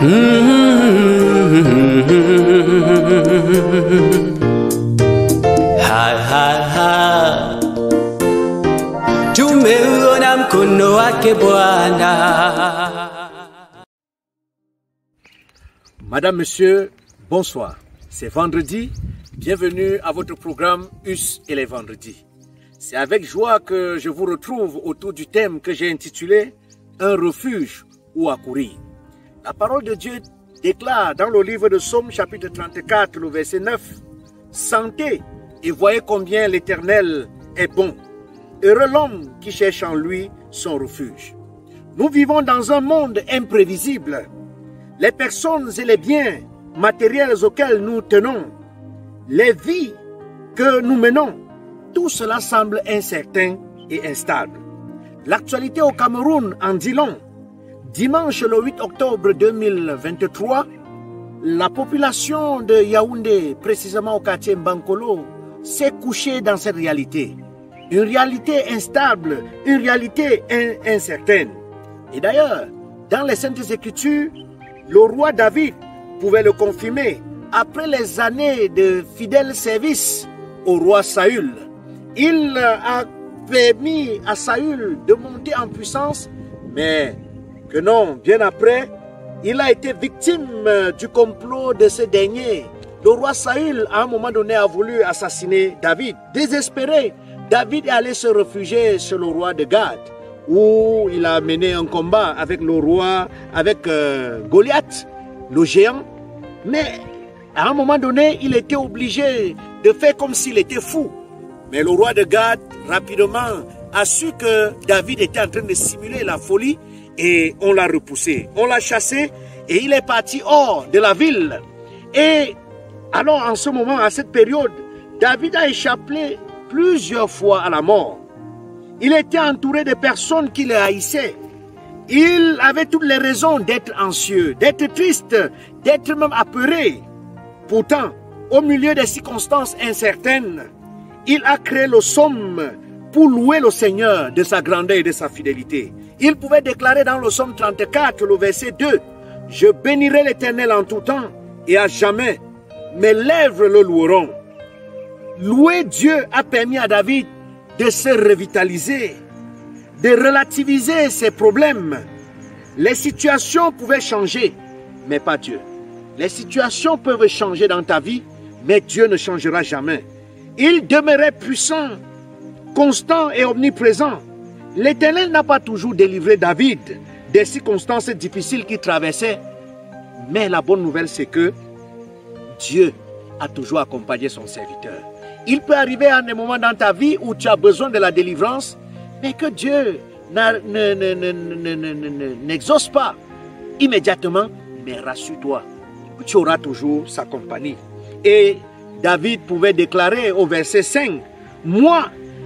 Tumeona mkono wake Bwana. Madame, Monsieur, bonsoir. C'est vendredi. Bienvenue à votre programme US et les vendredis. C'est avec joie que je vous retrouve autour du thème que j'ai intitulé « Un refuge où accourir ». La parole de Dieu déclare dans le livre de Psaume chapitre 34, le verset 9, « Sentez et voyez combien l'Éternel est bon. Heureux l'homme qui cherche en lui son refuge. » Nous vivons dans un monde imprévisible. Les personnes et les biens matériels auxquels nous tenons, les vies que nous menons, tout cela semble incertain et instable. L'actualité au Cameroun en dit long. Dimanche le 8 octobre 2023, la population de Yaoundé, précisément au quartier Mbankolo, s'est couchée dans cette réalité. Une réalité instable, une réalité incertaine. Et d'ailleurs, dans les Saintes Écritures, le roi David pouvait le confirmer après les années de fidèle service au roi Saül. Il a permis à Saül de monter en puissance, mais que non, bien après, il a été victime du complot de ce dernier. Le roi Saül, à un moment donné, a voulu assassiner David. Désespéré, David est allé se réfugier chez le roi de Gad, où il a mené un combat avec le roi, avec Goliath, le géant. Mais à un moment donné, il était obligé de faire comme s'il était fou. Mais le roi de Gad, rapidement, a su que David était en train de simuler la folie et on l'a repoussé. On l'a chassé et il est parti hors de la ville. Et alors, en ce moment, à cette période, David a échappé plusieurs fois à la mort. Il était entouré de personnes qui le haïssaient. Il avait toutes les raisons d'être anxieux, d'être triste, d'être même apeuré. Pourtant, au milieu des circonstances incertaines, il a créé le psaume pour louer le Seigneur de sa grandeur et de sa fidélité. Il pouvait déclarer dans le psaume 34, le verset 2, « Je bénirai l'Éternel en tout temps et à jamais, mes lèvres le loueront. » Louer Dieu a permis à David de se revitaliser, de relativiser ses problèmes. Les situations pouvaient changer, mais pas Dieu. Les situations peuvent changer dans ta vie, mais Dieu ne changera jamais. Il demeurait puissant, constant et omniprésent. L'Éternel n'a pas toujours délivré David des circonstances difficiles qu'il traversait. Mais la bonne nouvelle, c'est que Dieu a toujours accompagné son serviteur. Il peut arriver à un moment dans ta vie où tu as besoin de la délivrance, mais que Dieu n'exauce pas immédiatement. Mais rassure-toi, tu auras toujours sa compagnie. Et David pouvait déclarer au verset 5, « Moi,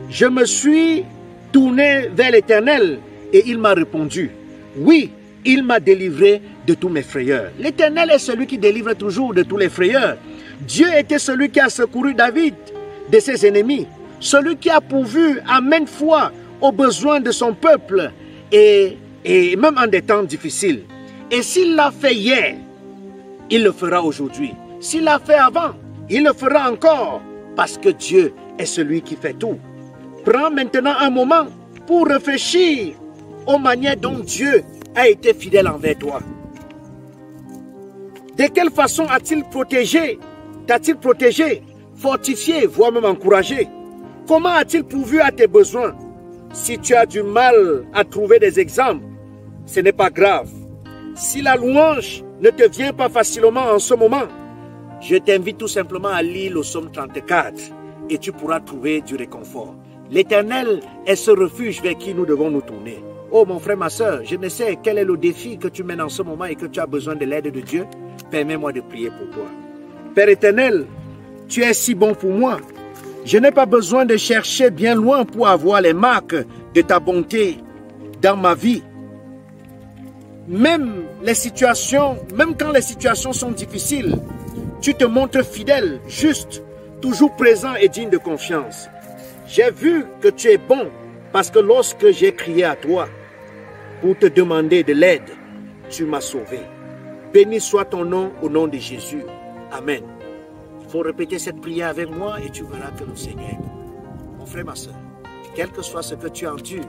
je me suis tourné vers l'Éternel et il m'a répondu. Oui, il m'a délivré de tous mes frayeurs. » L'Éternel est celui qui délivre toujours de tous les frayeurs. Dieu était celui qui a secouru David de ses ennemis, celui qui a pourvu à maintes fois aux besoins de son peuple et même en des temps difficiles. Et s'il l'a fait hier, il le fera aujourd'hui. S'il l'a fait avant, il le fera encore, parce que Dieu est celui qui fait tout. Prends maintenant un moment pour réfléchir aux manières dont Dieu a été fidèle envers toi. De quelle façon a-t-il protégé, t'a-t-il protégé, fortifié, voire même encouragé? Comment a-t-il pourvu à tes besoins? Si tu as du mal à trouver des exemples, ce n'est pas grave. Si la louange ne te vient pas facilement en ce moment, je t'invite tout simplement à lire le psaume 34 et tu pourras trouver du réconfort. L'Éternel est ce refuge vers qui nous devons nous tourner. Oh mon frère, ma soeur, je ne sais quel est le défi que tu mènes en ce moment et que tu as besoin de l'aide de Dieu. Permets-moi de prier pour toi. Père éternel, tu es si bon pour moi. Je n'ai pas besoin de chercher bien loin pour avoir les marques de ta bonté dans ma vie. Même quand les situations sont difficiles, tu te montres fidèle, juste, toujours présent et digne de confiance. J'ai vu que tu es bon parce que lorsque j'ai crié à toi pour te demander de l'aide, tu m'as sauvé. Béni soit ton nom au nom de Jésus. Amen. Il faut répéter cette prière avec moi et tu verras que le Seigneur est bon. Mon frère, ma soeur, quel que soit ce que tu endures,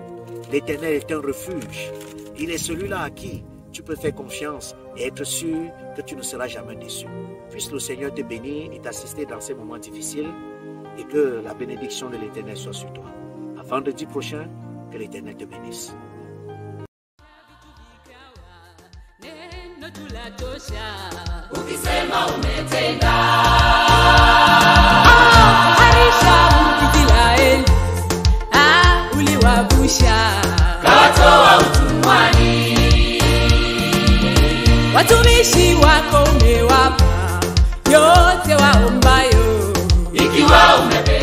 l'Éternel est un refuge. Il est celui-là à qui tu peux faire confiance et être sûr que tu ne seras jamais déçu. Puisse le Seigneur te bénir et t'assister dans ces moments difficiles et que la bénédiction de l'Éternel soit sur toi. À vendredi prochain, que l'Éternel te bénisse. Ukisema umetenda harisha Israeli uliwavusha kawatoa utumwani, watumishi wako umewapa yote waombayo, ikiwa umependa